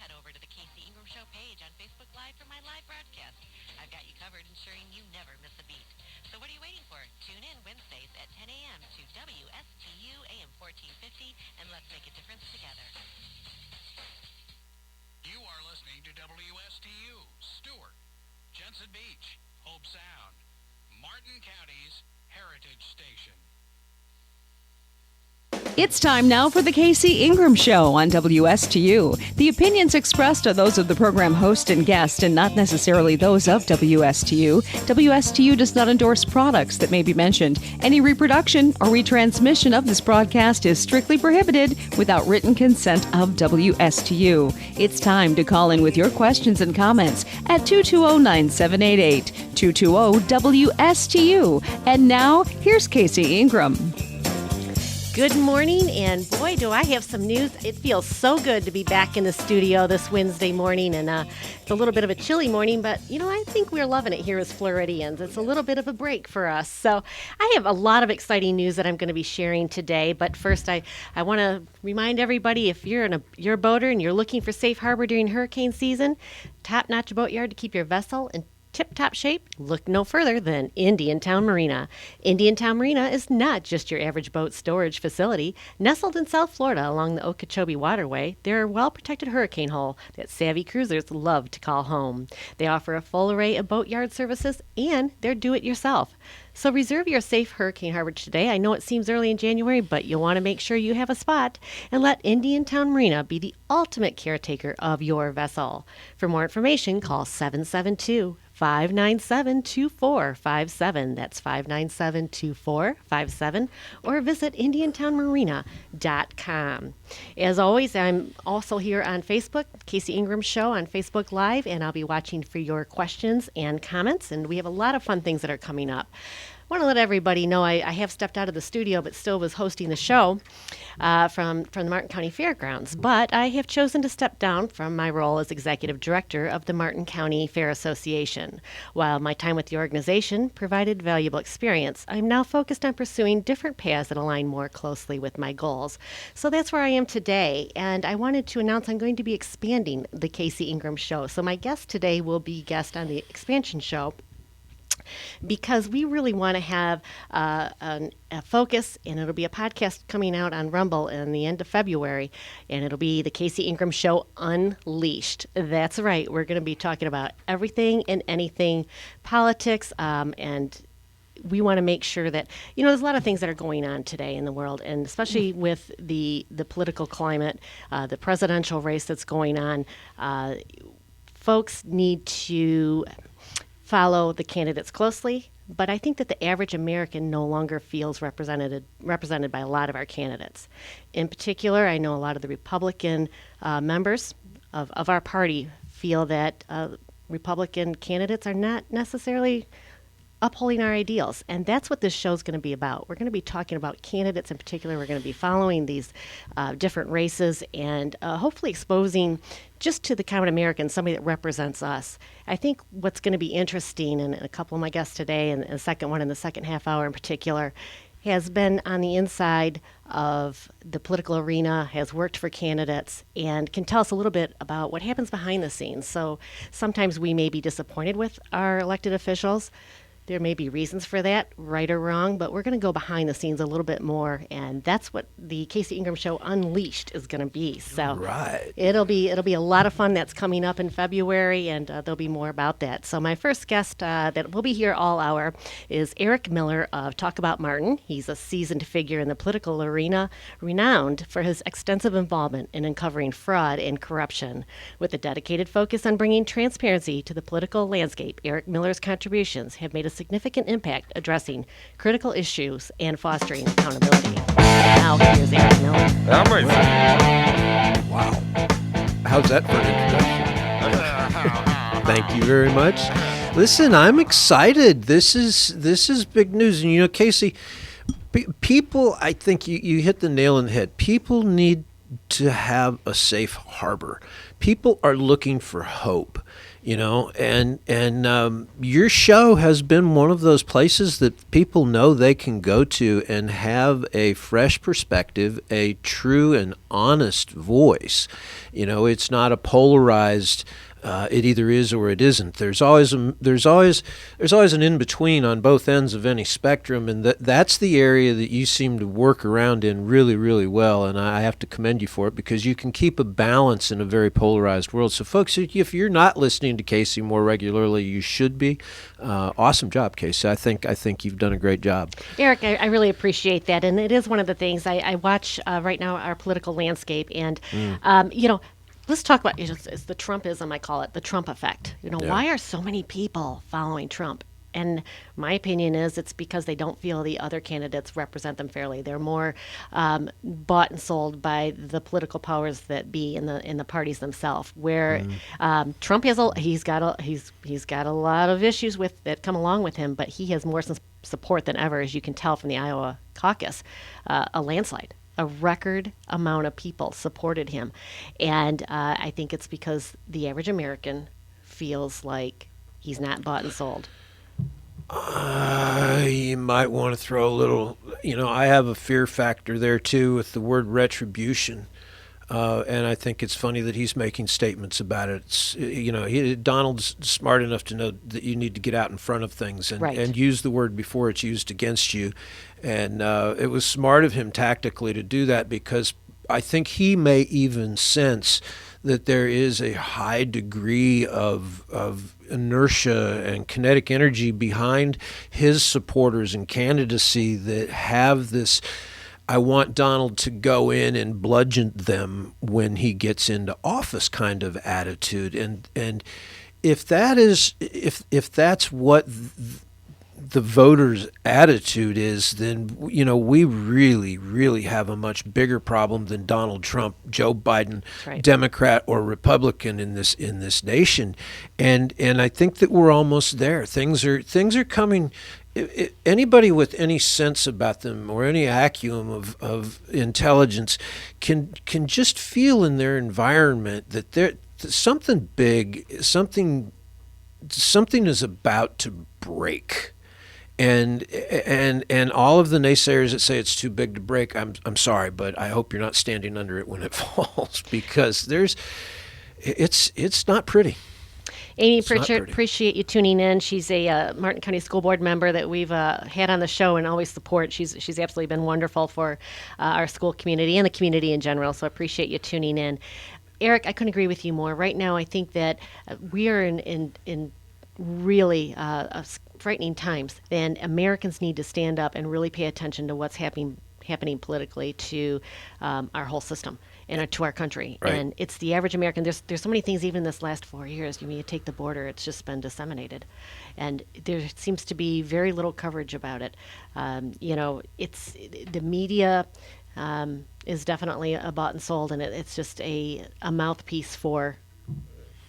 head over to the Casey Ingram Show page on Facebook Live for my live broadcast. I've got you covered, ensuring you never miss a beat. So what are you waiting for? Tune in Wednesdays at 10 a.m. to WSTU AM 1450, and let's make a difference together. You are listening to WSTU, Stewart, Jensen Beach, Hope Sound, Martin County's Heritage Station. It's time now for the Casey Ingram Show on WSTU. The opinions expressed are those of the program host and guest and not necessarily those of WSTU. WSTU does not endorse products that may be mentioned. Any reproduction or retransmission of this broadcast is strictly prohibited without written consent of WSTU. It's time to call in with your questions and comments at 220-9788, 220-WSTU. And now, here's Casey Ingram. Good morning, and boy, do I have some news. It feels so good to be back in the studio this Wednesday morning, and it's a little bit of a chilly morning, but, I think we're loving it here as Floridians. It's a little bit of a break for us. So I have a lot of exciting news that I'm going to be sharing today, but first I want to remind everybody, if you're a boater and you're looking for safe harbor during hurricane season, top-notch boatyard to keep your vessel in tip-top shape, look no further than Indiantown Marina. Indiantown Marina is not just your average boat storage facility. Nestled in South Florida along the Okeechobee Waterway, they're a well-protected hurricane hull that savvy cruisers love to call home. They offer a full array of boatyard services, and they're do-it-yourself. So reserve your safe hurricane harbor today. I know it seems early in January, but you'll want to make sure you have a spot, and let Indiantown Marina be the ultimate caretaker of your vessel. For more information, call 772-597-2457. That's 597-2457, or visit IndiantownMarina.com. As always, I'm also here on Facebook, Casey Ingram Show on Facebook Live, and I'll be watching for your questions and comments, and we have a lot of fun things that are coming up. I want to let everybody know I have stepped out of the studio, but still was hosting the show from the Martin County Fairgrounds. But I have chosen to step down from my role as executive director of the Martin County Fair Association. While my time with the organization provided valuable experience, I'm now focused on pursuing different paths that align more closely with my goals. So that's where I am today, and I wanted to announce I'm going to be expanding the Casey Ingram Show. So my guest today will be guest on the expansion show, because we really want to have a focus, and it'll be a podcast coming out on Rumble in the end of February, and it'll be the Casey Ingram Show Unleashed. That's right. We're going to be talking about everything and anything politics, and we want to make sure that, there's a lot of things that are going on today in the world, and especially with the political climate, the presidential race that's going on. Folks need to follow the candidates closely, but I think that the average American no longer feels represented by a lot of our candidates. In particular, I know a lot of the Republican members of our party feel that Republican candidates are not necessarily upholding our ideals, and that's what this show is going to be about. We're going to be talking about candidates in particular. We're going to be following these different races and hopefully exposing just to the common American somebody that represents us. I think what's going to be interesting, and a couple of my guests today, and the second one in the second half hour in particular, has been on the inside of the political arena, has worked for candidates, and can tell us a little bit about what happens behind the scenes. So sometimes we may be disappointed with our elected officials. There may be reasons for that, right or wrong, but we're going to go behind the scenes a little bit more, and that's what the Casey Ingram Show Unleashed is going to be. So right. It'll be a lot of fun. That's coming up in February, and there'll be more about that. So my first guest that will be here all hour is Eric Miller of Talk About Martin. He's a seasoned figure in the political arena, renowned for his extensive involvement in uncovering fraud and corruption. With a dedicated focus on bringing transparency to the political landscape, Eric Miller's contributions have made a significant impact addressing critical issues and fostering accountability. Now, here's Eric Miller. I'm ready. Wow. How's that for an introduction? Thank you very much. Listen, I'm excited. This is big news. And, Casey, people, I think you hit the nail on the head. People need to have a safe harbor. People are looking for hope. and your show has been one of those places that people know they can go to and have a fresh perspective, a true and honest voice. It's not a polarized. It either is or it isn't. There's always an in between on both ends of any spectrum, and that's the area that you seem to work around in really, really well. And I have to commend you for it, because you can keep a balance in a very polarized world. So, folks, if you're not listening to Casey more regularly, you should be. Awesome job, Casey. I think you've done a great job. Eric, I really appreciate that, and it is one of the things I watch right now, our political landscape, and let's talk about it's the Trumpism, I call it, the Trump effect. Yeah. Why are so many people following Trump? And my opinion is it's because they don't feel the other candidates represent them fairly. They're more bought and sold by the political powers that be in the parties themselves. Where Trump he's got a lot of issues that come along with him, but he has more support than ever, as you can tell from the Iowa caucus, a landslide. A record amount of people supported him. And I think it's because the average American feels like he's not bought and sold. You might want to throw a little, I have a fear factor there too with the word retribution. And I think it's funny that he's making statements about it. Donald's smart enough to know that you need to get out in front of things and use the word before it's used against you. And it was smart of him tactically to do that, because I think he may even sense that there is a high degree of inertia and kinetic energy behind his supporters and candidacy that have this, I want Donald to go in and bludgeon them when he gets into office kind of attitude. And if that's what the voters' attitude is, then we really, really have a much bigger problem than Donald Trump, Joe Biden, Democrat or Republican in this nation. And I think that we're almost there. Things are coming. Anybody with any sense about them or any acumen of intelligence can just feel in their environment that there something big, something is about to break. And all of the naysayers that say it's too big to break, I'm sorry, but I hope you're not standing under it when it falls, because it's not pretty. Amy Pritchard, appreciate you tuning in. She's a Martin County School Board member that we've had on the show and always support. She's absolutely been wonderful for our school community and the community in general, so I appreciate you tuning in. Eric, I couldn't agree with you more. Right now, I think that we are in really frightening times, and Americans need to stand up and really pay attention to what's happening politically to our whole system and to our country. Right. And it's the average American. There's so many things, even this last 4 years. You take the border, it's just been disseminated, and there seems to be very little coverage about it. It's the media is definitely a bought and sold, and it's just a mouthpiece for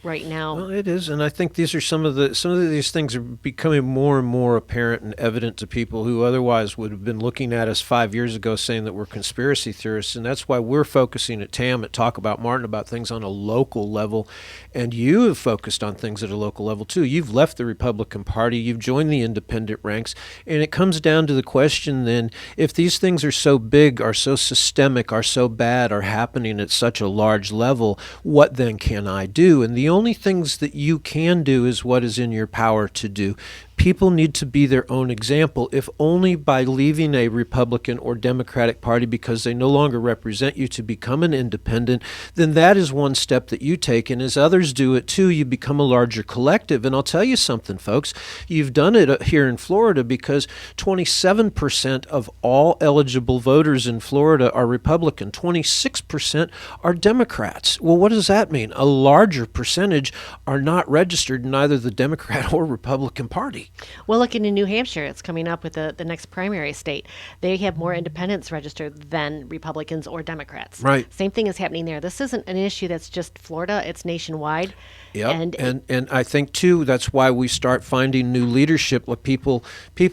right now. Well, it is, and I think these are some of these things are becoming more and more apparent and evident to people who otherwise would have been looking at us 5 years ago saying that we're conspiracy theorists, and that's why we're focusing at TAM, at Talk About Martin, about things on a local level, and you have focused on things at a local level too. You've left the Republican Party, you've joined the independent ranks, and it comes down to the question then, if these things are so big, are so systemic, are so bad, are happening at such a large level, what then can I do? And the only things that you can do is what is in your power to do. People need to be their own example, if only by leaving a Republican or Democratic Party because they no longer represent you to become an independent. Then that is one step that you take, and as others do it too, you become a larger collective. And I'll tell you something, folks, you've done it here in Florida, because 27% of all eligible voters in Florida are Republican, 26% are Democrats. Well, what does that mean? A larger percentage are not registered in either the Democrat or Republican Party. crazy. Well, looking in New Hampshire, it's coming up with the next primary state. They have more independents registered than Republicans or Democrats. Right. Same thing is happening there. This isn't an issue that's just Florida, it's nationwide. Yep. And I think too that's why we start finding new leadership, like people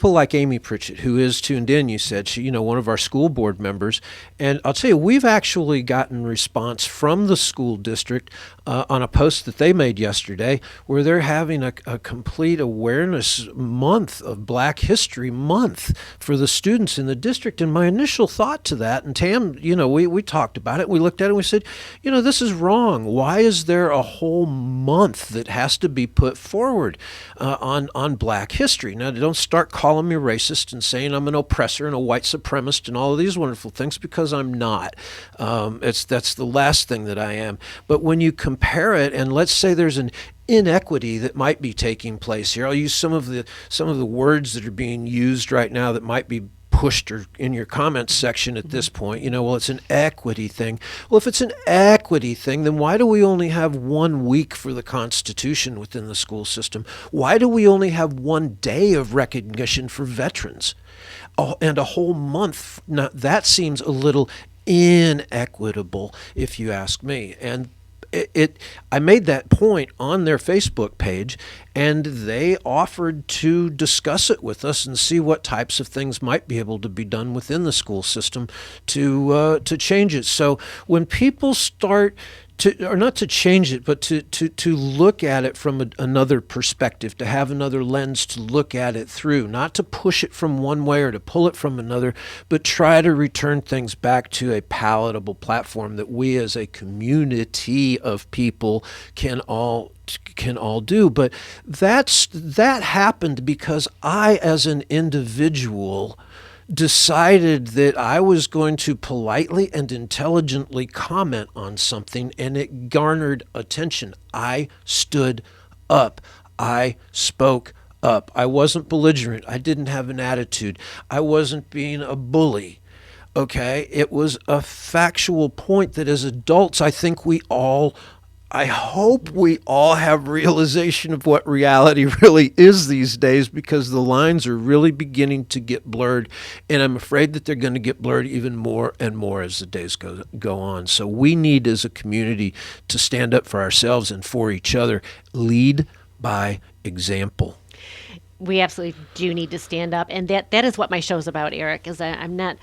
like Amy Pritchett, who is tuned in. You said she, one of our school board members, and I'll tell you, we've actually gotten response from the school district on a post that they made yesterday, where they're having a complete awareness month of Black History Month for the students in the district. And my initial thought to that, and Tam, we talked about it, we looked at it, and we said, this is wrong. Why is there a whole month that has to be put forward on Black history? Now, don't start calling me racist and saying I'm an oppressor and a white supremacist and all of these wonderful things, because I'm not. That's the last thing that I am. But when you compare it, and let's say there's an inequity that might be taking place here. I'll use some of the words that are being used right now that might be pushed or in your comments section at this point. Well, it's an equity thing. Well, if it's an equity thing, then why do we only have 1 week for the Constitution within the school system? Why do we only have 1 day of recognition for veterans? And a whole month? Now, that seems a little inequitable, if you ask me. And I made that point on their Facebook page, and they offered to discuss it with us and see what types of things might be able to be done within the school system to change it. So when people start or not to change it, but to look at it from another perspective, to have another lens to look at it through, not to push it from one way or to pull it from another, but try to return things back to a palatable platform that we as a community of people can all do. But that happened because I, as an individual, decided that I was going to politely and intelligently comment on something, and it garnered attention. I stood up. I spoke up. I wasn't belligerent. I didn't have an attitude. I wasn't being a bully. Okay? It was a factual point that as adults, I hope we all have realization of what reality really is these days, because the lines are really beginning to get blurred, and I'm afraid that they're going to get blurred even more and more as the days go on. So we need, as a community, to stand up for ourselves and for each other. Lead by example. We absolutely do need to stand up, and that is what my show's about, Eric. Is I'm not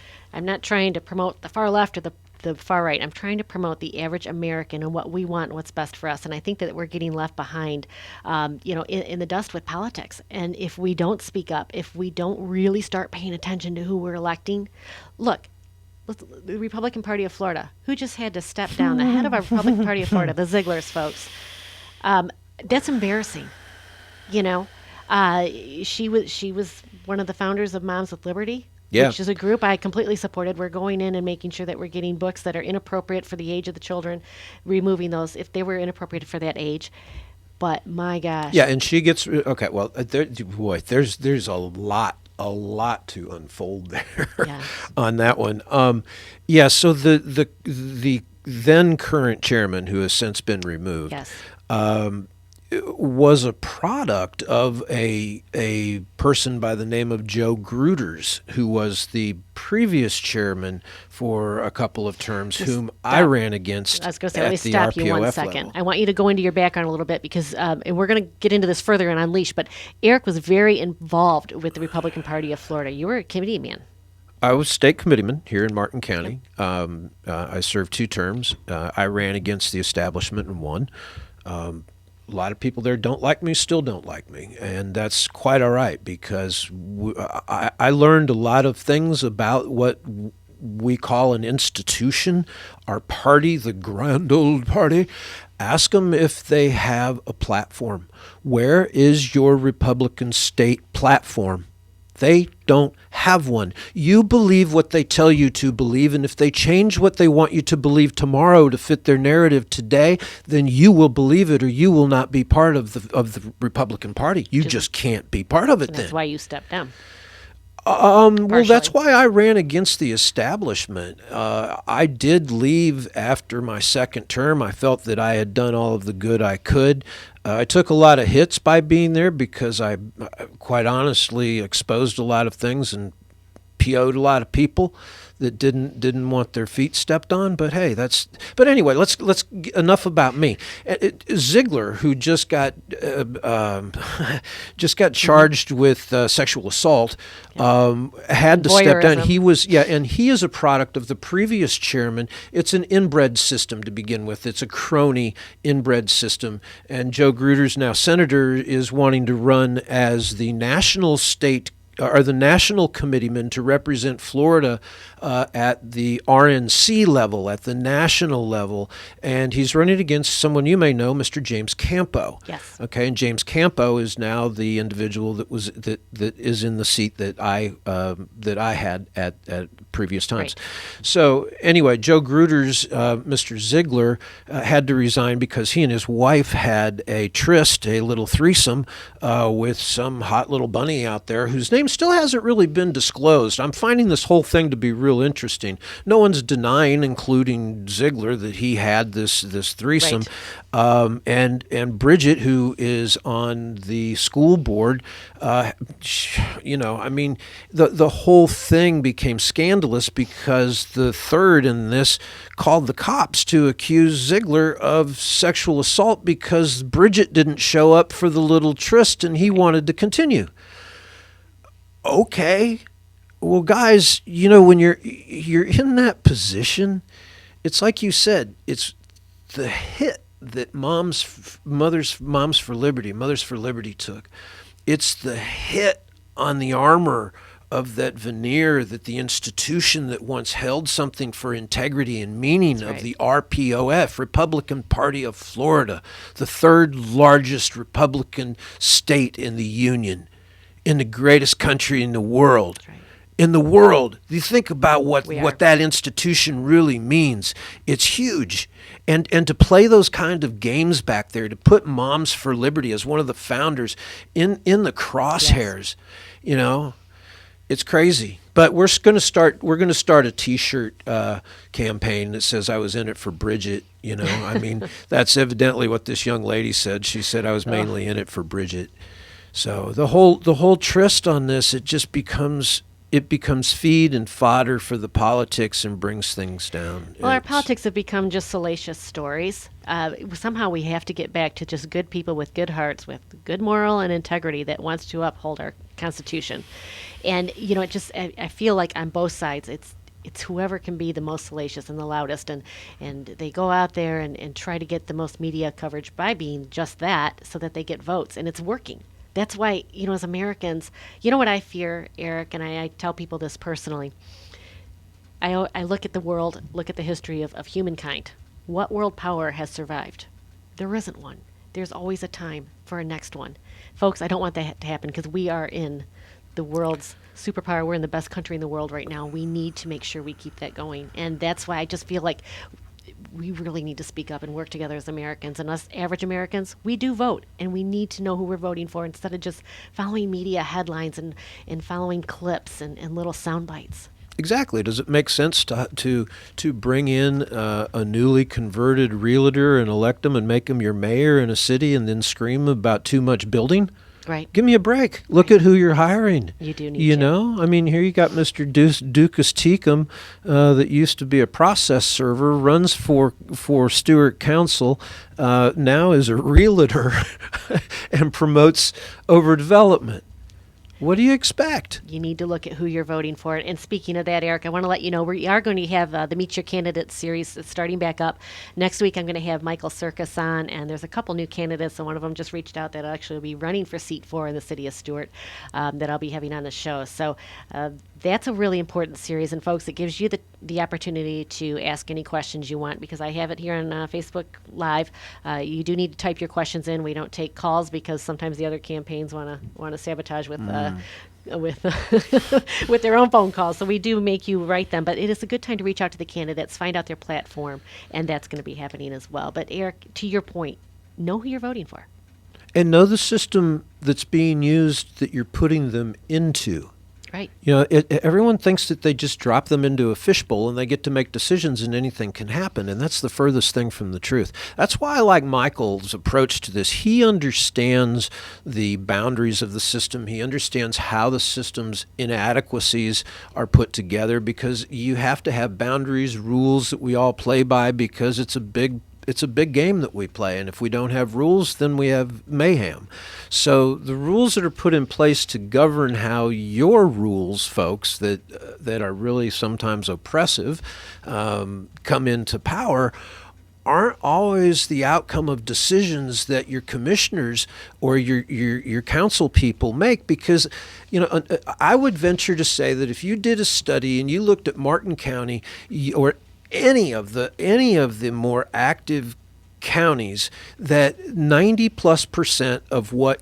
trying to promote the far left or the far right. I'm trying to promote the average American and what we want and what's best for us. And I think that we're getting left behind, in the dust with politics. And if we don't speak up, if we don't really start paying attention to who we're electing, look, the Republican Party of Florida, who just had to step down, the head of our Republican Party of Florida, the Ziglar's folks. That's embarrassing. She was one of the founders of Moms with Liberty. Yeah. Which is a group I completely supported. We're going in and making sure that we're getting books that are inappropriate for the age of the children, removing those if they were inappropriate for that age. But my gosh. Yeah, and she gets okay. Well, there's a lot to unfold there on that one. So the then current chairman, who has since been removed, was a product of a person by the name of Joe Gruters, who was the previous chairman for a couple of terms, whom I ran against. I was going to say, at let me the stop you one RPOF second. level. I want you to go into your background a little bit because, and we're going to get into this further in Unleash, but Eric was very involved with the Republican Party of Florida. You were a committee man. I was state committeeman here in Martin County. I served 2 terms. I ran against the establishment and won. A lot of people there don't like me, still don't like me, and that's quite all right, because I learned a lot of things about what we call an institution, our party, the grand old party. Ask them if they have a platform. Where is your Republican state platform? They don't have one. You believe what they tell you to believe, and if they change what they want you to believe tomorrow to fit their narrative today, then you will believe it, or you will not be part of the Republican Party. You just can't be part of it. That's why you stepped down. Well, that's why I ran against the establishment. I did leave after my second term. I felt that I had done all of the good I could. I took a lot of hits by being there because I, quite honestly, exposed a lot of things and PO'd a lot of people that didn't want their feet stepped on. But hey, but anyway, let's enough about me. Ziegler, who just got charged with sexual assault, had to step down. He is a product of the previous chairman. It's an inbred system to begin with. It's a crony inbred system, and Joe Gruder's now senator is wanting to run as the national committeeman to represent Florida at the RNC level, at the national level, and he's running against someone you may know, Mr. James Campo. Yes. Okay, and James Campo is now the individual that is in the seat that I had at previous times. Right. So anyway, Joe Gruder's Mr. Ziegler had to resign because he and his wife had a tryst, a little threesome, with some hot little bunny out there whose name still hasn't really been disclosed. I'm finding this whole thing to be real interesting. No one's denying, including Ziegler, that he had this threesome. Right. And Bridget, who is on the school board, the whole thing became scandalous because the third in this called the cops to accuse Ziegler of sexual assault because Bridget didn't show up for the little tryst and he wanted to continue. Okay, well, guys, when you're in that position, it's like you said, it's the hit that Mothers for Liberty took. It's the hit on the armor of that veneer that the institution that once held something for integrity and meaning of the RPOF, Republican Party of Florida, the third largest Republican state in the Union, in the greatest country in the world. Right. In the world, you think about what that institution really means. It's huge. And to play those kind of games back there, to put Moms for Liberty as one of the founders in the crosshairs, it's crazy. But we're going to start a T-shirt campaign that says I was in it for Bridget. That's evidently what this young lady said. She said I was mainly in it for Bridget. So the whole tryst on this, it becomes feed and fodder for the politics and brings things down. Well, our politics have become just salacious stories. Somehow we have to get back to just good people with good hearts, with good moral and integrity that wants to uphold our Constitution. And, I feel like on both sides, it's whoever can be the most salacious and the loudest, and they go out there and try to get the most media coverage by being just that so that they get votes, and it's working. That's why, as Americans, what I fear, Eric, and I tell people this personally. I look at the world, look at the history of humankind. What world power has survived? There isn't one. There's always a time for a next one. Folks, I don't want that to happen because we are in the world's superpower. We're in the best country in the world right now. We need to make sure we keep that going. And that's why I just feel like we really need to speak up and work together as Americans. And us average Americans, we do vote, and we need to know who we're voting for instead of just following media headlines and following clips and little sound bites. Exactly. Does it make sense to bring in a newly converted realtor and elect them and make them your mayor in a city and then scream about too much building? Right. Give me a break. Look at who you're hiring. You do need Here you got Mr. Dukas Teakum that used to be a process server, runs for Stewart Council, now is a realtor and promotes overdevelopment. What do you expect? You need to look at who you're voting for. And speaking of that, Eric, I want to let you know we are going to have the Meet Your Candidates series starting back up. Next week, I'm going to have Michael Circus on, and there's a couple new candidates, and one of them just reached out that actually will be running for seat 4 in the city of Stewart that I'll be having on the show. So that's a really important series. And, folks, it gives you the opportunity to ask any questions you want because I have it here on Facebook Live. You do need to type your questions in. We don't take calls because sometimes the other campaigns want to sabotage with with their own phone calls. So we do make you write them. But it is a good time to reach out to the candidates, find out their platform, and that's going to be happening as well. But, Eric, to your point, know who you're voting for. And know the system that's being used that you're putting them into. Right. Everyone thinks that they just drop them into a fishbowl and they get to make decisions and anything can happen. And that's the furthest thing from the truth. That's why I like Michael's approach to this. He understands the boundaries of the system. He understands how the system's inadequacies are put together, because you have to have boundaries, rules that we all play by, because it's a big game that we play, and if we don't have rules, then we have mayhem. So the rules that are put in place to govern how your rules, folks, that are really sometimes oppressive, come into power, aren't always the outcome of decisions that your commissioners or your council people make. Because I would venture to say that if you did a study and you looked at Martin County or any of the more active counties, that 90+% of what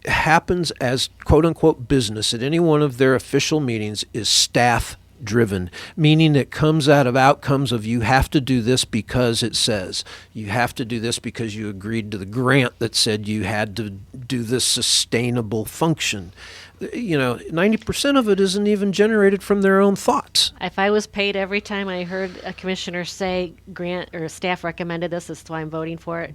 happens as quote unquote business at any one of their official meetings is staff driven, meaning it comes out of outcomes of, you have to do this because it says, you have to do this because you agreed to the grant that said you had to do this sustainable function. 90% of it isn't even generated from their own thoughts. If I was paid every time I heard a commissioner say grant or staff recommended this is why I'm voting for it,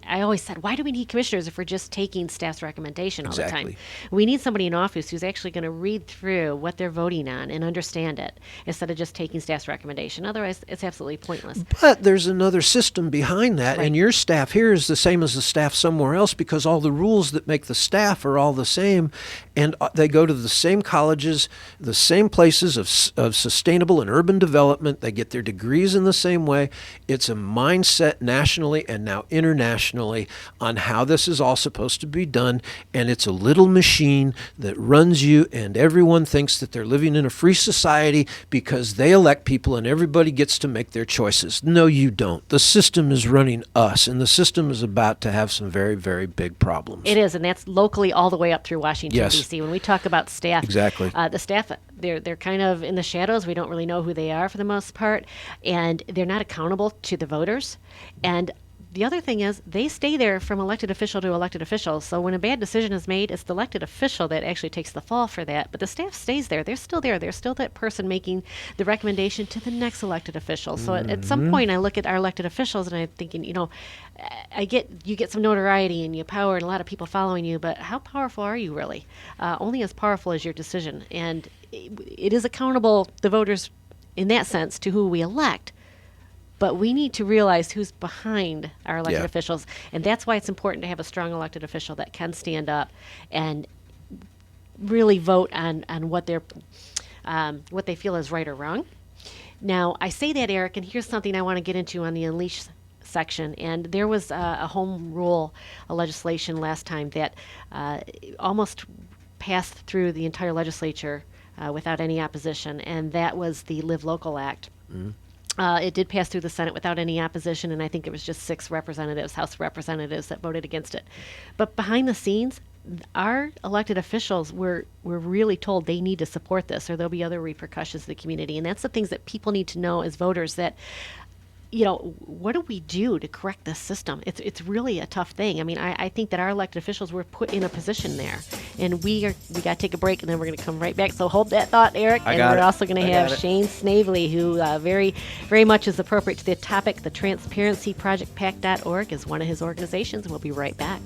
I always said, why do we need commissioners if we're just taking staff's recommendation all the time? We need somebody in office who's actually going to read through what they're voting on and understand it, instead of just taking staff's recommendation. Otherwise, it's absolutely pointless. But there's another system behind that, Right. And your staff here is the same as the staff somewhere else, because all the rules that make the staff are all the same. And they go to the same colleges, the same places of sustainable and urban development. They get their degrees in the same way. It's a mindset nationally and now internationally on how this is all supposed to be done. And it's a little machine that runs you, and everyone thinks that they're living in a free society because they elect people and everybody gets to make their choices. No, you don't. The system is running us, and the system is about to have some very, very big problems. It is, and that's locally all the way up through Washington, Yes. D.C. When we talk about staff, Exactly. The staff, they're kind of in the shadows. We don't really know who they are for the most part, and they're not accountable to the voters. And the other thing is, they stay there from elected official to elected official. So when a bad decision is made, it's the elected official that actually takes the fall for that. But the staff stays there. They're still there. They're still that person making the recommendation to the next elected official. So at some point, I look at our elected officials and I'm thinking, you get some notoriety and you power and a lot of people following you, but how powerful are you really? Only as powerful as your decision. And it is accountable, the voters, in that sense, to who we elect. But we need to realize who's behind our elected officials. And that's why it's important to have a strong elected official that can stand up and really vote on what they feel is right or wrong. Now, I say that, Eric, and here's something I want to get into on the Unleash section. And there was a home rule legislation last time that almost passed through the entire legislature without any opposition, and that was the Live Local Act. Mm-hmm. It did pass through the Senate without any opposition, and I think it was just 6 representatives, House representatives, that voted against it. But behind the scenes, our elected officials were really told they need to support this, or there'll be other repercussions to the community. And that's the things that people need to know as voters, that what do we do to correct this system? It's really a tough thing. I mean, I think that our elected officials were put in a position there, and we got to take a break, and then we're going to come right back. So hold that thought, Eric. We're also going to have Shayne Snavely, who very, very much is appropriate to the topic. The Transparency Project PAC.org is one of his organizations, and we'll be right back.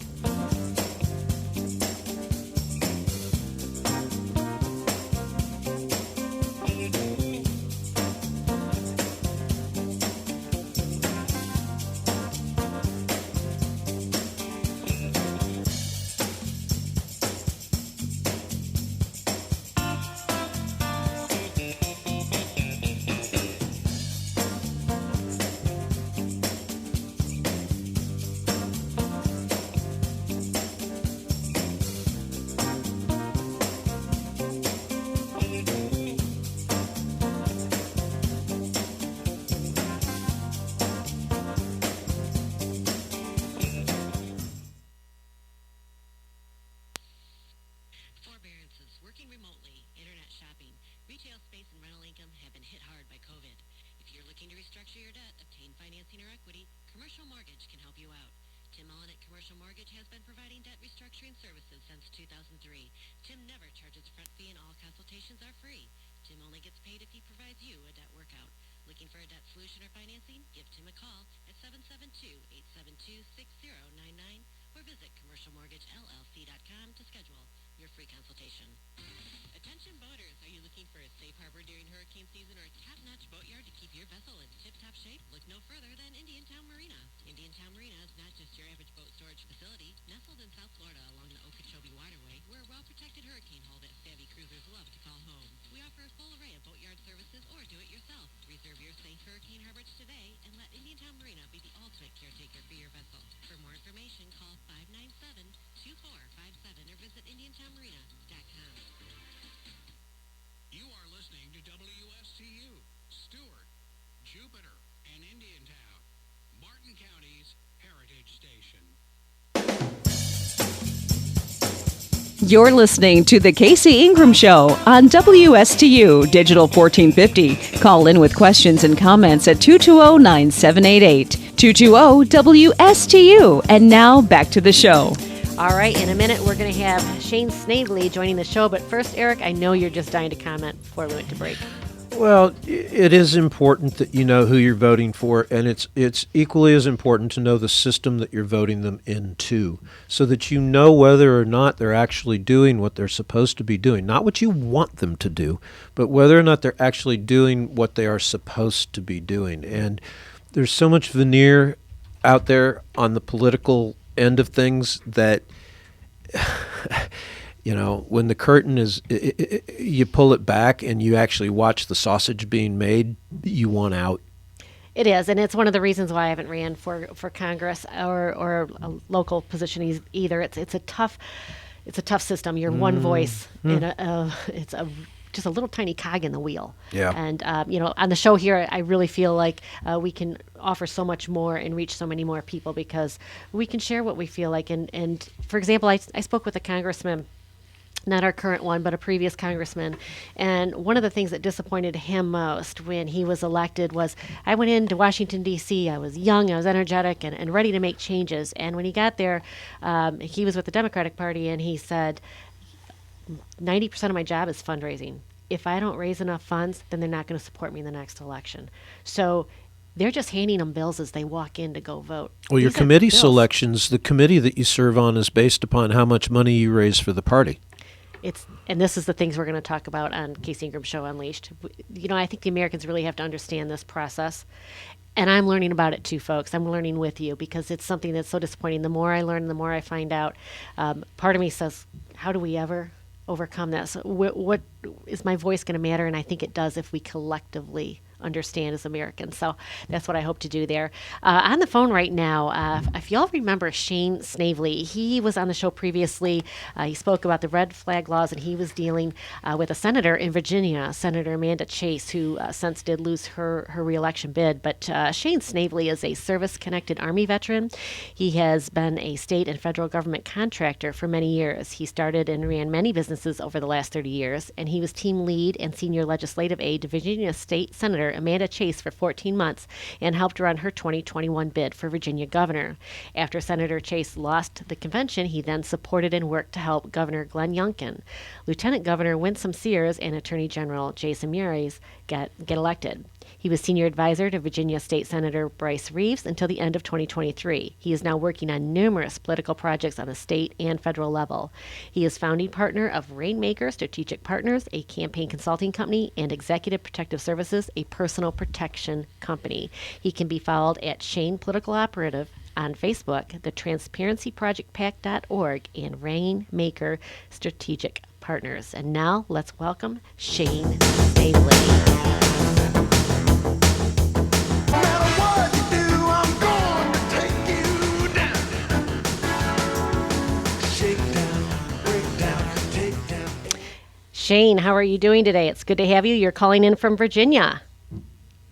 Forbearances, working remotely, internet shopping, retail space and rental income have been hit hard by COVID. If you're looking to restructure your debt, obtain financing or equity, Commercial Mortgage can help you out. Tim Mullen at Commercial Mortgage has been providing debt restructuring services since 2003. Tim never charges a front fee and all consultations are free. Tim only gets paid if he provides you a debt workout. Looking for a debt solution or financing? Give Tim a call at 772-872-6099 or visit commercialmortgagellc.com to schedule your free consultation. Attention boaters, are you looking for a safe harbor during hurricane season or a top-notch boatyard to keep your vessel in tip-top shape? Look no further than Indiantown Marina. Indiantown Marina is not just your average boat storage facility. Nestled in South Florida along the Okeechobee Waterway, we're a well-protected hurricane hull that savvy cruisers love to call home. We offer a full array of boatyard services or do-it-yourself. Reserve your safe hurricane harborage today and let Indiantown Marina be the ultimate caretaker for your vessel. For more information, call 597-2457 or visit IndiantownMarina.com. You are listening to WSTU, Stewart, Jupiter, and Indiantown, Martin County's Heritage Station. You're listening to The Casey Ingram Show on WSTU Digital 1450. Call in with questions and comments at 220-9788. 220-WSTU. And now back to the show. All right, in a minute, we're going to have Shayne Snavely joining the show. But first, Eric, I know you're just dying to comment before we went to break. Well, it is important that you know who you're voting for, and it's equally as important to know the system that you're voting them into, so that you know whether or not they're actually doing what they're supposed to be doing. Not what you want them to do, but whether or not they're actually doing what they are supposed to be doing. And there's so much veneer out there on the political end of things that you know, when the curtain is you pull it back and you actually watch the sausage being made, you want out. It is, and it's one of the reasons why I haven't ran for Congress or a local position either. It's a tough system. You're one voice in it's just a little tiny cog in the wheel. Yeah. And, you know, on the show here, I really feel like we can offer so much more and reach so many more people because we can share what we feel like. And for example, I spoke with a congressman, not our current one, but a previous congressman. And one of the things that disappointed him most when he was elected was I went into Washington, D.C. I was young, I was energetic, and ready to make changes. And when he got there, he was with the Democratic Party, and he said, 90% of my job is fundraising. If I don't raise enough funds, then they're not going to support me in the next election. So they're just handing them bills as they walk in to go vote. Well, your committee selections, the committee that you serve on is based upon how much money you raise for the party. And this is the things we're going to talk about on Casey Ingram Show Unleashed. You know, I think the Americans really have to understand this process. And I'm learning about it too, folks. I'm learning with you because it's something that's so disappointing. The more I learn, the more I find out. Part of me says, how do we ever overcome this? What is my voice going to matter? And I think it does if we collectively understand as Americans. So that's what I hope to do there. On the phone right now, if y'all remember Shayne Snavely, he was on the show previously. He spoke about the red flag laws, and he was dealing with a senator in Virginia, Senator Amanda Chase, who since did lose her reelection bid. But Shayne Snavely is a service-connected Army veteran. He has been a state and federal government contractor for many years. He started and ran many businesses over the last 30 years, and he was team lead and senior legislative aide to Virginia State Senator Amanda Chase for 14 months and helped run her 2021 bid for Virginia governor. After Senator Chase lost the convention, he then supported and worked to help Governor Glenn Youngkin, Lieutenant Governor Winsome Sears, and Attorney General Jason Murray get elected. He was senior advisor to Virginia State Senator Bryce Reeves until the end of 2023. He is now working on numerous political projects on the state and federal level. He is founding partner of Rainmaker Strategic Partners, a campaign consulting company, and Executive Protective Services, a personal protection company. He can be followed at Shayne Political Operative on Facebook, the Transparency Project PAC.org, and Rainmaker Strategic Partners. And now let's welcome Shayne Snavely. Shayne, how are you doing today? It's good to have you. You're calling in from Virginia.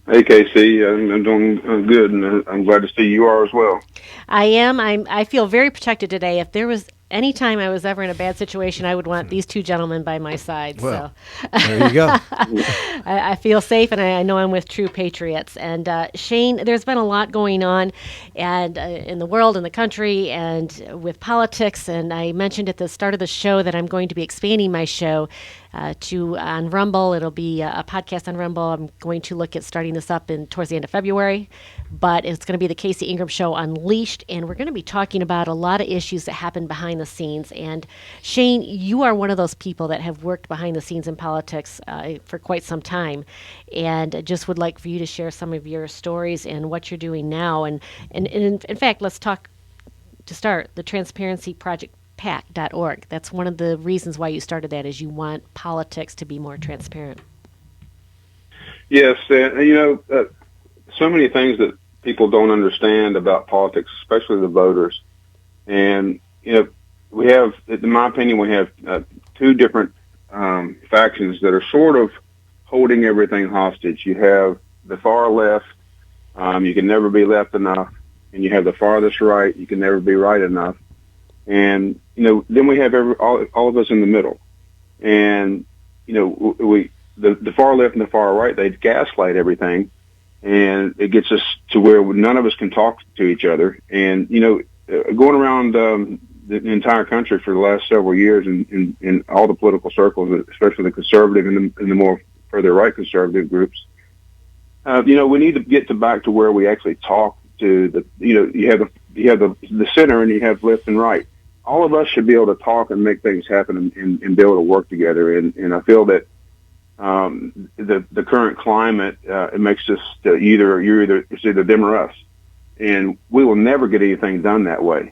Hey, Casey. I'm doing good, and I'm glad to see you are as well. I am. I feel very protected today. If there was anytime I was ever in a bad situation, I would want these two gentlemen by my side. Well, so there you go. I feel safe, and I know I'm with true patriots. And Shayne, there's been a lot going on, and in the world, in the country, and with politics. And I mentioned at the start of the show that I'm going to be expanding my show to on Rumble. It'll be a podcast on Rumble. I'm going to look at starting this up towards the end of February, but it's going to be the Casey Ingram Show Unleashed, and we're going to be talking about a lot of issues that happen behind the scenes. And Shayne, you are one of those people that have worked behind the scenes in politics for quite some time, and I just would like for you to share some of your stories and what you're doing now. And in fact, let's talk to start the Transparency Project PAC.org. That's one of the reasons why you started that, is you want politics to be more transparent. Yes, so many things that people don't understand about politics, especially the voters. And, we have, in my opinion, we have two different factions that are sort of holding everything hostage. You have the far left, you can never be left enough, and you have the farthest right, you can never be right enough. And, then we have all of us in the middle. And, the far left and the far right, they gaslight everything, and it gets us to where none of us can talk to each other. And, going around the entire country for the last several years in all the political circles, especially the conservative and the more further right conservative groups, we need to get back to where we actually talk to you have the center and you have left and right. All of us should be able to talk and make things happen and be able to work together. And I feel that the current climate it makes us it's either them or us, and we will never get anything done that way.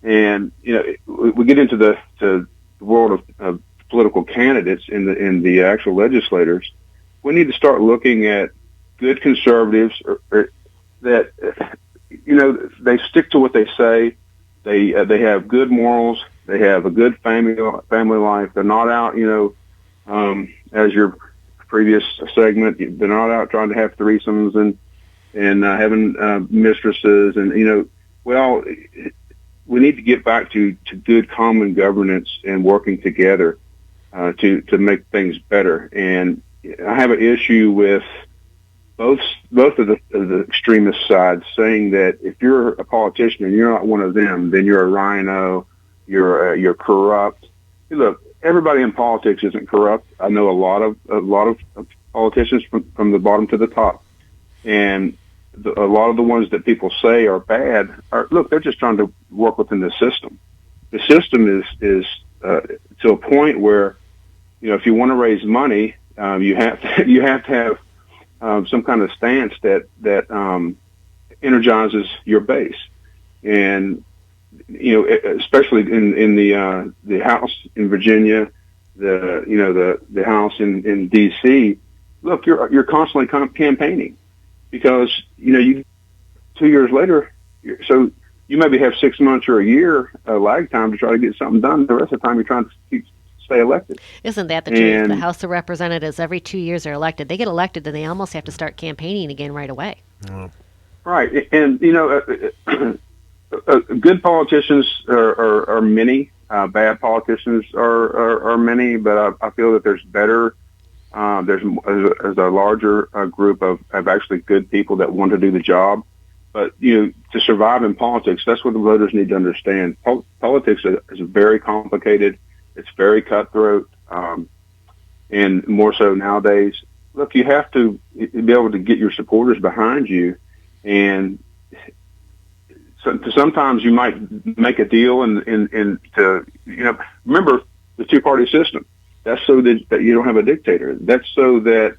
And we get into the world of political candidates and the actual legislators. We need to start looking at good conservatives that they stick to what they say. They have good morals. They have a good family life. They're not out, as your previous segment, they're not out trying to have threesomes and having mistresses. And we need to get back to good common governance and working together to make things better. And I have an issue with both of the extremist sides saying that if you're a politician and you're not one of them, then you're a rhino, you're corrupt. Look, everybody in politics isn't corrupt. I know a lot of politicians from the bottom to the top, and a lot of the ones that people say are bad they're just trying to work within the system. The system is to a point where if you want to raise money, you have to have some kind of stance that energizes your base. And especially in the House in Virginia, the House in D.C. Look, you're constantly campaigning because you 2 years later, so you maybe have 6 months or a year lag time to try to get something done. The rest of the time, you're trying to stay elected. Isn't that the truth? The House of Representatives, every 2 years are elected. They get elected, and they almost have to start campaigning again right away. Right, and good politicians are many. Bad politicians are many, but I feel that there's better. There's a larger group of actually good people that want to do the job. But to survive in politics, that's what the voters need to understand. Politics is very complicated. It's very cutthroat, and more so nowadays. Look, you have to be able to get your supporters behind you, and sometimes you might make a deal and to remember the two-party system. That's so that you don't have a dictator. That's so that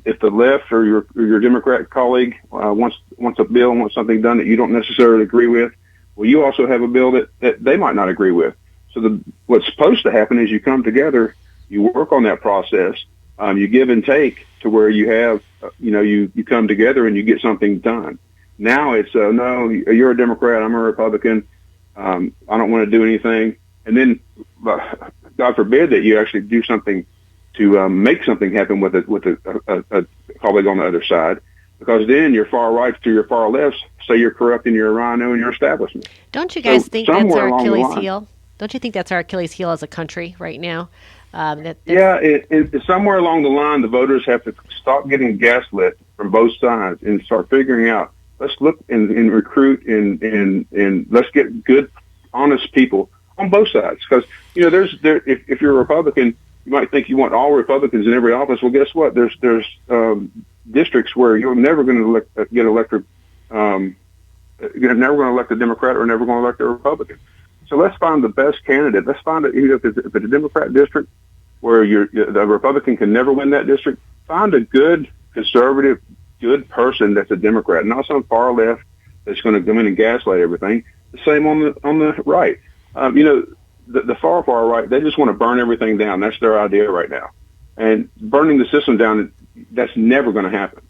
if the left or your Democrat colleague wants a bill and wants something done that you don't necessarily agree with, well, you also have a bill that they might not agree with. So what's supposed to happen is you come together, you work on that process, you give and take to where you have, you come together and you get something done. Now it's, no, you're a Democrat, I'm a Republican, I don't want to do anything. And then, God forbid that you actually do something to make something happen with a colleague on the other side, because then your far right to your far left say you're corrupt and you're a rhino and your establishment. Don't you guys think that's our Achilles heel? Don't you think that's our Achilles heel as a country right now? Yeah, somewhere along the line, the voters have to stop getting gaslit from both sides and start figuring out. Let's look and recruit and let's get good, honest people on both sides. Because if you're a Republican, you might think you want all Republicans in every office. Well, guess what? There's districts where you're never going to get elected. You're never going to elect a Democrat or never going to elect a Republican. So let's find the best candidate. Let's find if it's a Democrat district where the Republican can never win that district, find a good conservative, good person that's a Democrat, not some far left that's going to come in and gaslight everything. The same on the right. The far right, they just want to burn everything down. That's their idea right now. And burning the system down, that's never going to happen.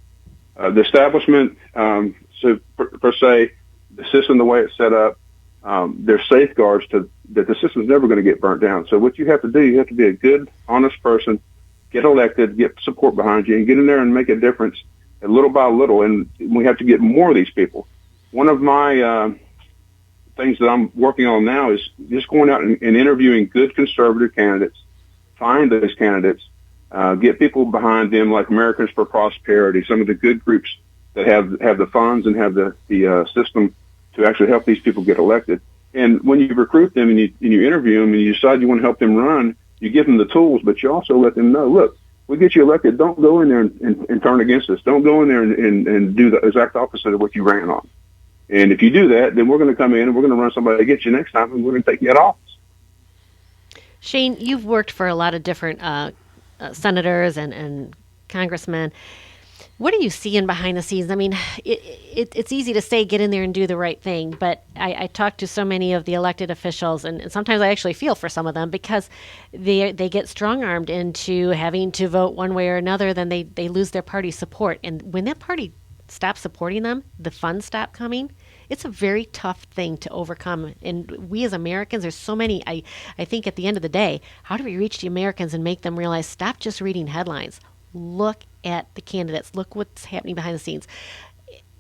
The establishment, per se, the system, the way it's set up, there's safeguards that the system's never going to get burnt down. So what you have to do, you have to be a good, honest person, get elected, get support behind you, and get in there and make a difference little by little. And we have to get more of these people. One of my things that I'm working on now is just going out and interviewing good conservative candidates, find those candidates, get people behind them like Americans for Prosperity, some of the good groups that have the funds and have the system to actually help these people get elected. And when you recruit them and you interview them and you decide you want to help them run, you give them the tools, but you also let them know, look, we get you elected. Don't go in there and turn against us. Don't go in there and do the exact opposite of what you ran on. And if you do that, then we're going to come in and we're going to run somebody to get you next time, and we're going to take you out of office. Shayne, you've worked for a lot of different senators and congressmen. What are you seeing behind the scenes? I mean, it's easy to say get in there and do the right thing, but I talk to so many of the elected officials, and sometimes I actually feel for some of them because they get strong-armed into having to vote one way or another, then they lose their party support. And when that party stops supporting them, the funds stop coming. It's a very tough thing to overcome. And we as Americans, there's so many, I think at the end of the day, how do we reach the Americans and make them realize, stop just reading headlines. Look at the candidates. Look what's happening behind the scenes.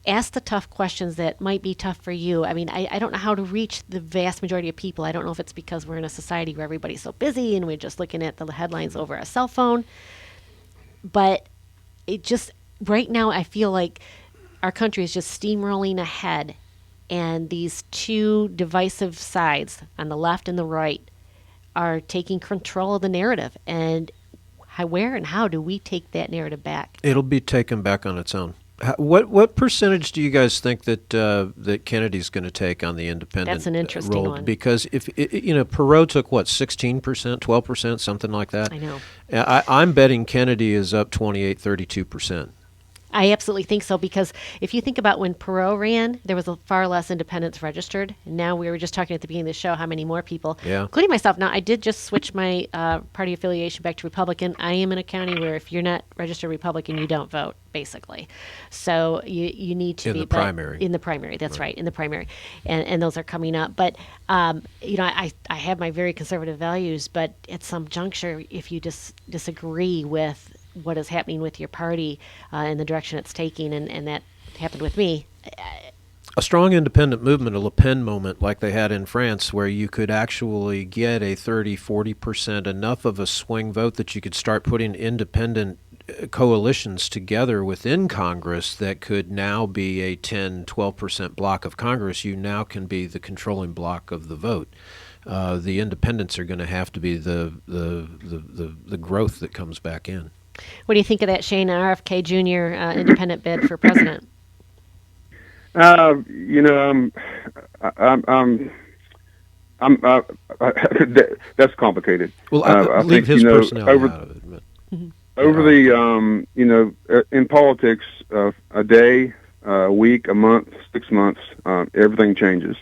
Ask the tough questions that might be tough for you. I mean, I don't know how to reach the vast majority of people. I don't know if it's because we're in a society where everybody's so busy and we're just looking at the headlines over a cell phone. But it just, right now, I feel like our country is just steamrolling ahead. And these two divisive sides on the left and the right are taking control of the narrative. And where and how do we take that narrative back? It'll be taken back on its own. What percentage do you guys think that Kennedy's going to take on the independent? That's an interesting role? one. Because if Perot took 16%, 12%, something like that. I know. I'm betting Kennedy is up 28, 32%. I absolutely think so, because if you think about when Perot ran, there was far less independents registered. And now we were just talking at the beginning of the show how many more people, including myself. Now, I did just switch my party affiliation back to Republican. I am in a county where if you're not registered Republican, you don't vote, basically. So you need to be in the primary. In the primary, that's right, in the primary, and those are coming up. But I have my very conservative values, but at some juncture, if you disagree with what is happening with your party and the direction it's taking, and that happened with me. A strong independent movement, a Le Pen moment like they had in France, where you could actually get a 30, 40%, enough of a swing vote that you could start putting independent coalitions together within Congress that could now be a 10, 12% block of Congress. You now can be the controlling block of the vote. The independents are going to have to be the growth that comes back in. What do you think of that, Shayne, RFK Jr. Independent bid for president? I'm that's complicated. Well, I leave think, his personality out of it. But. Over the, in politics, a day, a week, a month, 6 months, everything changes.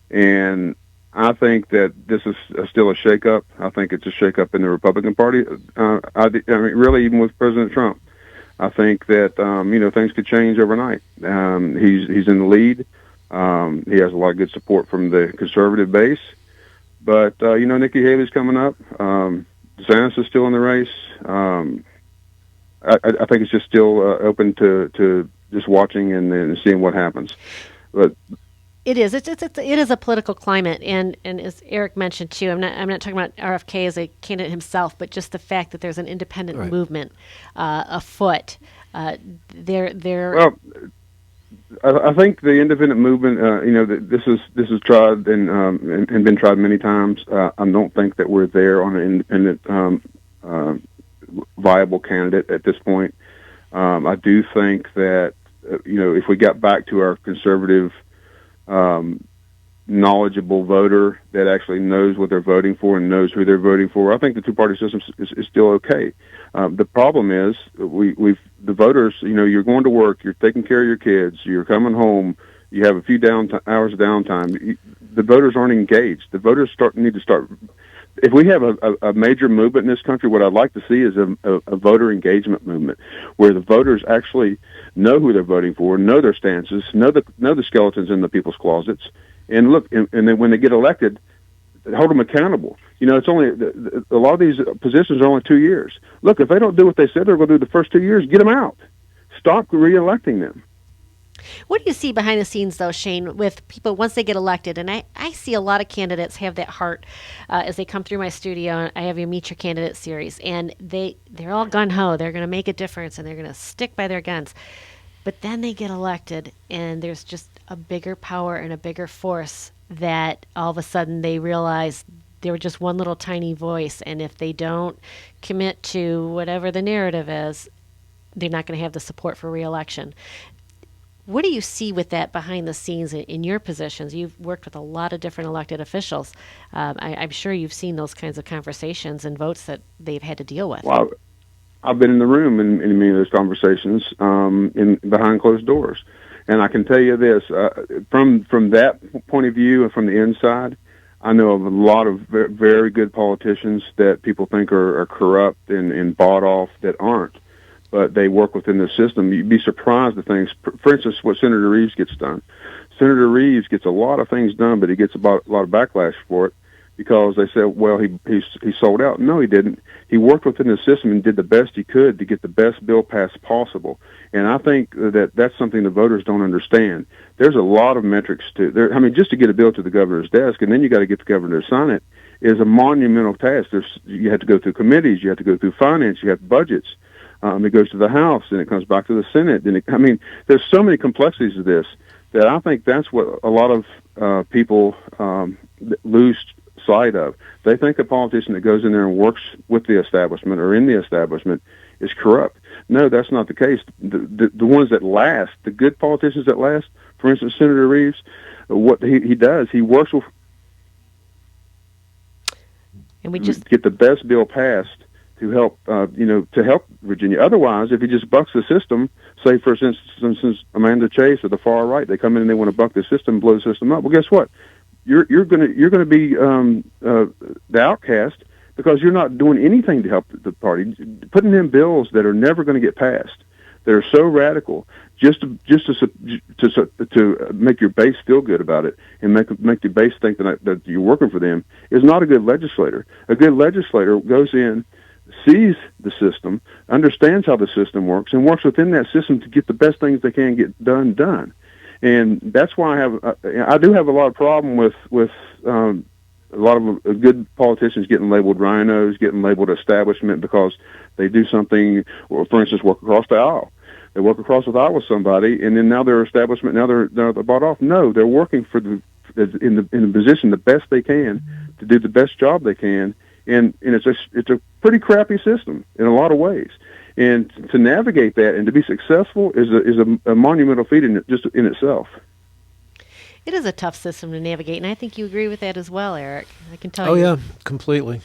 And I think that this is still a shakeup. I think it's a shakeup in the Republican Party. Really, even with President Trump, I think that things could change overnight. He's in the lead. He has a lot of good support from the conservative base, but Nikki Haley's coming up. DeSantis is still in the race. I think it's just still open to just watching and seeing what happens. But It is. It is a political climate, and as Eric mentioned too, I'm not talking about RFK as a candidate himself, but just the fact that there's an independent movement afoot. Well, I think the independent movement, this is tried and been tried many times. I don't think that we're there on an independent, viable candidate at this point. I do think that if we got back to our conservative, knowledgeable voter that actually knows what they're voting for and knows who they're voting for, I think the two-party system is still okay. The problem is the voters. You're going to work, you're taking care of your kids, you're coming home, you have a few hours of downtime. The voters aren't engaged. The voters need to start. If we have a major movement in this country, what I'd like to see is a voter engagement movement where the voters actually know who they're voting for, know their stances, know the skeletons in the people's closets, and look, and then when they get elected, hold them accountable. It's only a lot of these positions are only 2 years. Look, if they don't do what they said they're going to do the first 2 years, get them out. Stop re-electing them. What do you see behind the scenes, though, Shayne, with people once they get elected? And I see a lot of candidates have that heart as they come through my studio. I have a Meet Your Candidate series, and they're all gung-ho. They're going to make a difference, and they're going to stick by their guns. But then they get elected, and there's just a bigger power and a bigger force that all of a sudden they realize they were just one little tiny voice, and if they don't commit to whatever the narrative is, they're not going to have the support for re-election. What do you see with that behind the scenes in your positions? You've worked with a lot of different elected officials. I'm sure you've seen those kinds of conversations and votes that they've had to deal with. Well, I've been in the room in many of those conversations behind closed doors. And I can tell you this, from that point of view and from the inside, I know of a lot of very good politicians that people think are corrupt and bought off that aren't. But they work within the system. You'd be surprised at things. For instance, what Senator Reeves gets done. Senator Reeves gets a lot of things done, but he gets a lot of backlash for it because they said, well, he sold out. No, he didn't. He worked within the system and did the best he could to get the best bill passed possible. And I think that's something the voters don't understand. There's a lot of metrics just to get a bill to the governor's desk, and then you got to get the governor to sign it, is a monumental task. You have to go through committees, you have to go through finance, you have budgets. It goes to the House, and it comes back to the Senate. And there's so many complexities to this that I think that's what a lot of people lose sight of. They think a politician that goes in there and works with the establishment or in the establishment is corrupt. No, that's not the case. The ones that last, the good politicians that last, for instance, Senator Reeves, what he does, he works with, and we just get the best bill passed to help, to help Virginia. Otherwise, if he just bucks the system, say for instance, Amanda Chase or the far right, they come in and they want to buck the system, blow the system up. Well, guess what? You're going to be the outcast because you're not doing anything to help the party, putting in bills that are never going to get passed, that are so radical, just to make your base feel good about it and make your base think that you're working for them is not a good legislator. A good legislator goes in, sees the system, understands how the system works, and works within that system to get the best things they can get done. And that's why I do have a lot of problem with a lot of good politicians getting labeled rhinos, getting labeled establishment because they do something, or for instance, work across the aisle. They work across the aisle with somebody, and then now they're establishment. Now they're bought off. No, they're working in the position the best they can to do the best job they can. And it's a pretty crappy system in a lot of ways. And to navigate that and to be successful is a monumental feat in itself. It is a tough system to navigate, and I think you agree with that as well, Eric. I can tell you. Oh yeah, completely.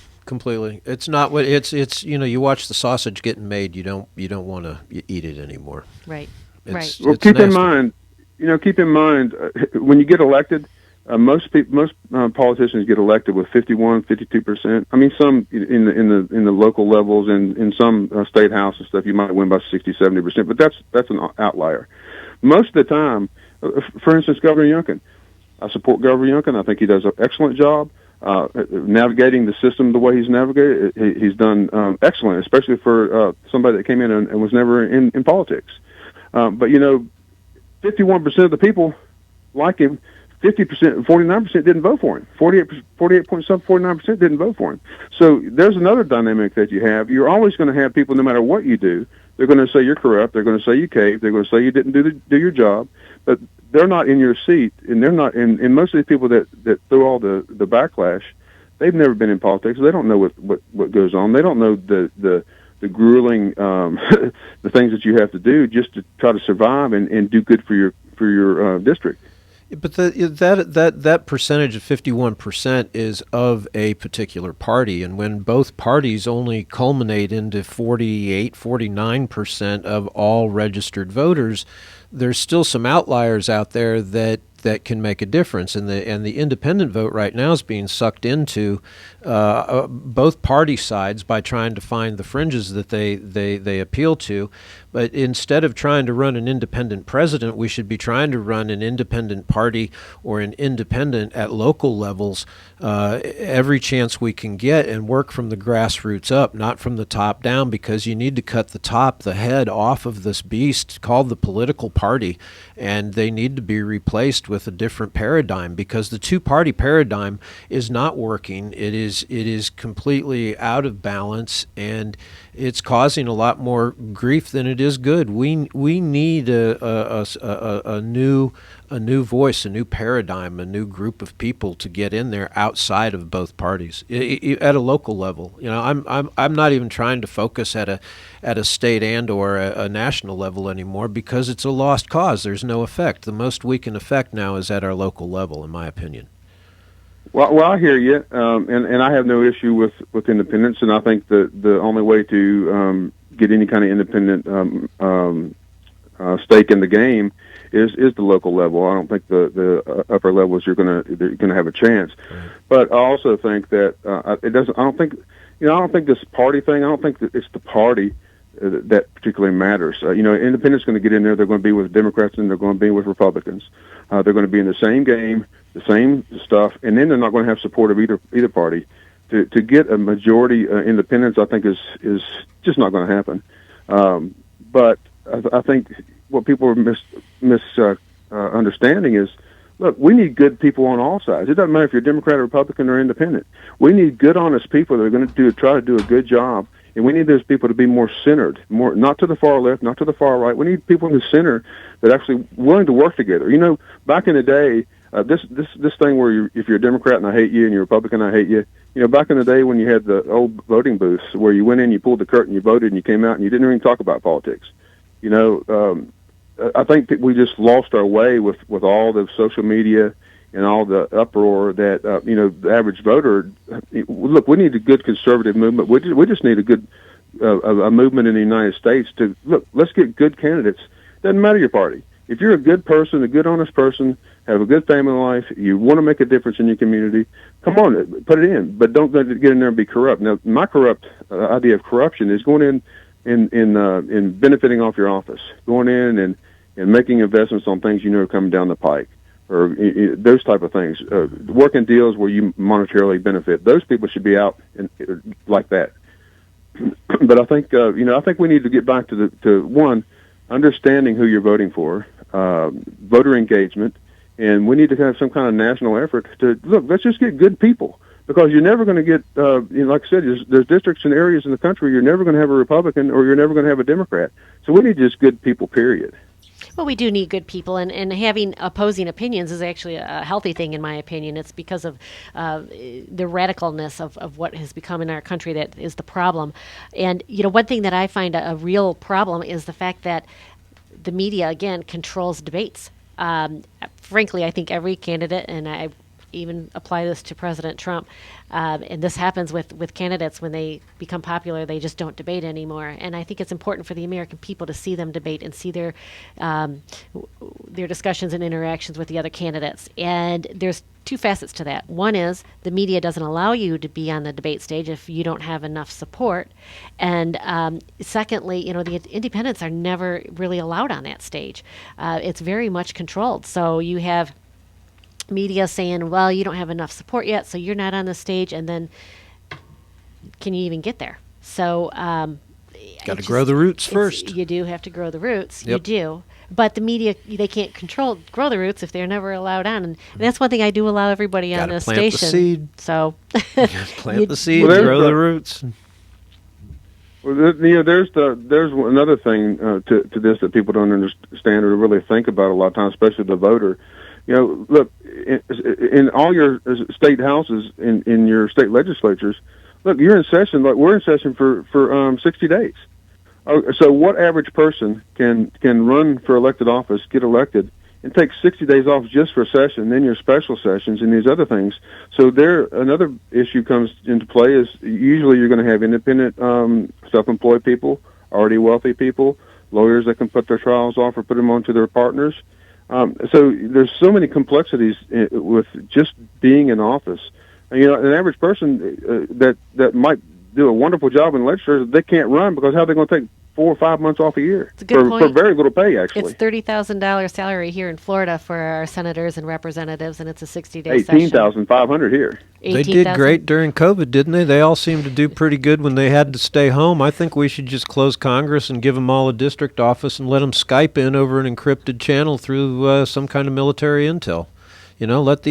It's not what it's. You watch the sausage getting made. You don't want to eat it anymore. Right. Right. Well, keep in mind when you get elected. Most politicians get elected with 51%, 52%. I mean, some in the local levels and in some state house and stuff, you might win by 60, 70%, but that's an outlier. Most of the time, for instance, Governor Youngkin, I support Governor Youngkin. I think he does an excellent job navigating the system the way he's navigated. He's done excellent, especially for somebody that came in and was never in politics. But 51% of the people like him. 50%, 49% didn't vote for him. 48 point something, 49% didn't vote for him. So there's another dynamic that you have. You're always going to have people, no matter what you do, they're going to say you're corrupt. They're going to say you caved. They're going to say you didn't do your job. But they're not in your seat, and they're not. And most of the people that throw all the backlash, they've never been in politics. They don't know what goes on. They don't know the grueling the things that you have to do just to try to survive and do good for your district. But that percentage of 51% is of a particular party, and when both parties only culminate into 48, 49% of all registered voters, there's still some outliers out there that can make a difference, and the independent vote right now is being sucked into both party sides by trying to find the fringes that they appeal to. But instead of trying to run an independent president, we should be trying to run an independent party or an independent at local levels every chance we can get, and work from the grassroots up, not from the top down, because you need to cut the head off of this beast called the political party, and they need to be replaced with a different paradigm, because the two-party paradigm is not working. It is completely out of balance, and it's causing a lot more grief than it is good. We need a new voice, a new paradigm, a new group of people to get in there outside of both parties at a local level. You know, I'm not even trying to focus at a state and or a national level anymore, because it's a lost cause. There's no effect. The most we can affect now is at our local level, in my opinion. Well, I hear you, and I have no issue with independence, and I think the only way to get any kind of independent stake in the game is the local level. I don't think the upper levels you're gonna have a chance. Right. But I also think that it doesn't. I don't think this party thing. I don't think that it's the party that particularly matters. Independents going to get in there. They're going to be with Democrats and they're going to be with Republicans. They're going to be in the same game, the same stuff, and then they're not going to have support of either party. To get a majority independents, I think is just not going to happen. But I think what people are understanding is, look, we need good people on all sides. It doesn't matter if you're Democrat, or Republican, or Independent. We need good, honest people that are going to try to do a good job. And we need those people to be more centered, more not to the far left, not to the far right. We need people in the center that are actually willing to work together. Back in the day, this thing where if you're a Democrat and I hate you, and you're a Republican and I hate you. Back in the day when you had the old voting booths where you went in, you pulled the curtain, you voted, and you came out and you didn't even talk about politics. I think that we just lost our way with all the social media and all the uproar that the average voter. Look, we need a good conservative movement. We just need a good a movement in the United States to look. Let's get good candidates. Doesn't matter your party. If you're a good person, a good honest person, have a good family life, you want to make a difference in your community, come on, put it in. But don't get in there and be corrupt. Now, my corrupt idea of corruption is going in benefiting off your office, going in and making investments on things are coming down the pike, or those type of things, working deals where you monetarily benefit. Those people should be out like that. But I think I think we need to get back to one, understanding who you're voting for, voter engagement, and we need to have some kind of national effort to look. Let's just get good people, because you're never going to get like I said, there's districts and areas in the country you're never going to have a Republican or you're never going to have a Democrat. So we need just good people, period. Well, we do need good people, and having opposing opinions is actually a healthy thing, in my opinion. It's because of the radicalness of what has become in our country that is the problem. And, one thing that I find a real problem is the fact that the media, again, controls debates. Frankly, I think every candidate, and I even apply this to President Trump, and this happens with candidates when they become popular, they just don't debate anymore. And I think it's important for the American people to see them debate and see their discussions and interactions with the other candidates. And there's two facets to that. One is the media doesn't allow you to be on the debate stage if you don't have enough support. And secondly, the independents are never really allowed on that stage. It's very much controlled. So you have media saying, well, you don't have enough support yet, so you're not on the stage, and then can you even get there? So got to grow the roots first. You do have to grow the roots. Yep. You do. But the media, they can't grow the roots if they're never allowed on. And that's one thing I do allow everybody on Gotta this plant the station. seed. So Plant the seed, Well, grow the roots. Well, there's another thing to this that people don't understand or really think about a lot of times, especially the voter. Look, in all your state houses, in your state legislatures, look, you're in session. Like we're in session for 60 days. So what average person can run for elected office, get elected, and take 60 days off just for a session, then your special sessions and these other things. So another issue comes into play is usually you're going to have independent, self-employed people, already wealthy people, lawyers that can put their trials off or put them on to their partners. So there's so many complexities with just being in office. And, an average person that might do a wonderful job in the legislature, they can't run because how are they going to take 4 or 5 months off a year It's a good point. for very little pay, actually. It's $30,000 salary here in Florida for our senators and representatives, and it's a 60-day session. $18,500 here. They did great during COVID, didn't they? They all seemed to do pretty good when they had to stay home. I think we should just close Congress and give them all a district office and let them Skype in over an encrypted channel through some kind of military intel. Let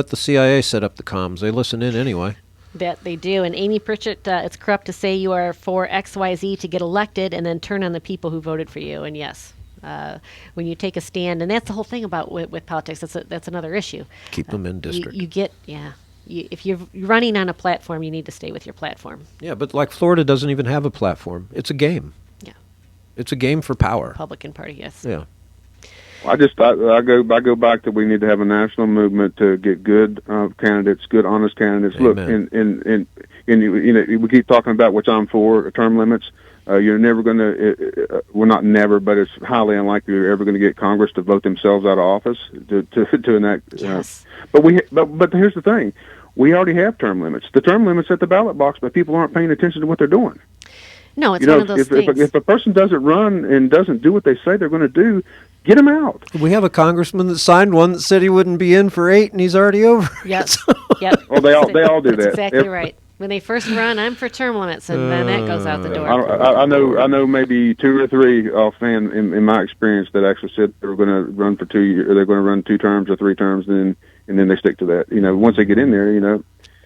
the CIA set up the comms. They listen in anyway. That they do. And Amy Pritchett, it's corrupt to say you are for XYZ to get elected and then turn on the people who voted for you. And yes, when you take a stand, and that's the whole thing about with politics, that's another issue. Keep them in district. If you're running on a platform, you need to stay with your platform. Yeah, but like Florida doesn't even have a platform. It's a game. Yeah. It's a game for power. Republican Party, yes. Yeah. I go back to we need to have a national movement to get good candidates, good honest candidates. Amen. Look, we keep talking about which I'm for term limits. You're never going to, well, not never, but it's highly unlikely you're ever going to get Congress to vote themselves out of office to enact. Yes. But here's the thing: we already have term limits. The term limits at the ballot box, but people aren't paying attention to what they're doing. No, it's one of those things. If a person doesn't run and doesn't do what they say they're going to do, get them out. We have a congressman that signed one that said he wouldn't be in for 8, and he's already over. Yep. Yep. Well, they all do that. That's exactly right. When they first run, I'm for term limits, and then that goes out the door. I know maybe 2 or 3 offhand in my experience that actually said they were going to run for 2 years, or they're going to run 2 terms or 3 terms, and then they stick to that. Once they get in there,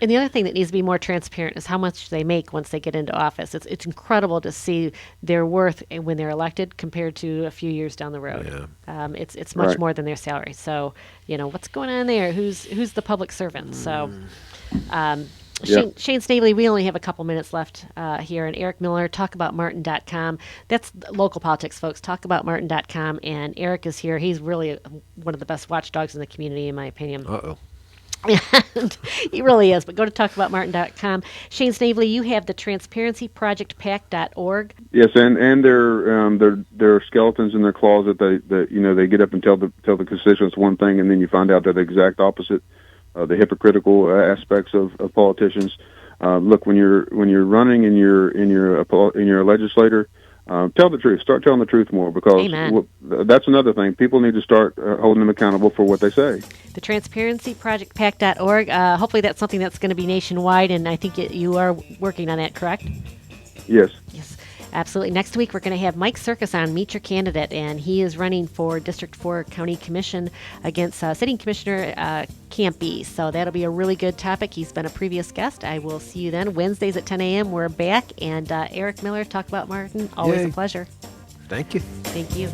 And the other thing that needs to be more transparent is how much they make once they get into office. It's incredible to see their worth when they're elected compared to a few years down the road. Yeah. It's much more than their salary. So what's going on there? Who's the public servant? So. Shayne Snavely, we only have a couple minutes left here, and Eric Miller, talkaboutmartin.com. That's local politics, folks. Talkaboutmartin.com, and Eric is here. He's really one of the best watchdogs in the community, in my opinion. Uh-oh. And he really is, but go to talkaboutmartin.com. Shayne Snavely, you have the transparencyprojectpac.org. Yes, and their skeletons in their closet. They get up and tell the constituents one thing, and then you find out they're the exact opposite. The hypocritical aspects of politicians. Look, when you're running and you're a legislator, tell the truth. Start telling the truth more, because that's another thing. People need to start holding them accountable for what they say. The transparencyprojectpac.org. Hopefully that's something that's going to be nationwide, and I think you are working on that, correct? Yes. Yes. Absolutely. Next week, we're going to have Mike Circus on, Meet Your Candidate, and he is running for District 4 County Commission against Sitting Commissioner Campy. So that'll be a really good topic. He's been a previous guest. I will see you then. Wednesdays at 10 a.m. We're back. And Eric Miller, Talk About Martin. Always a pleasure. Thank you. Thank you.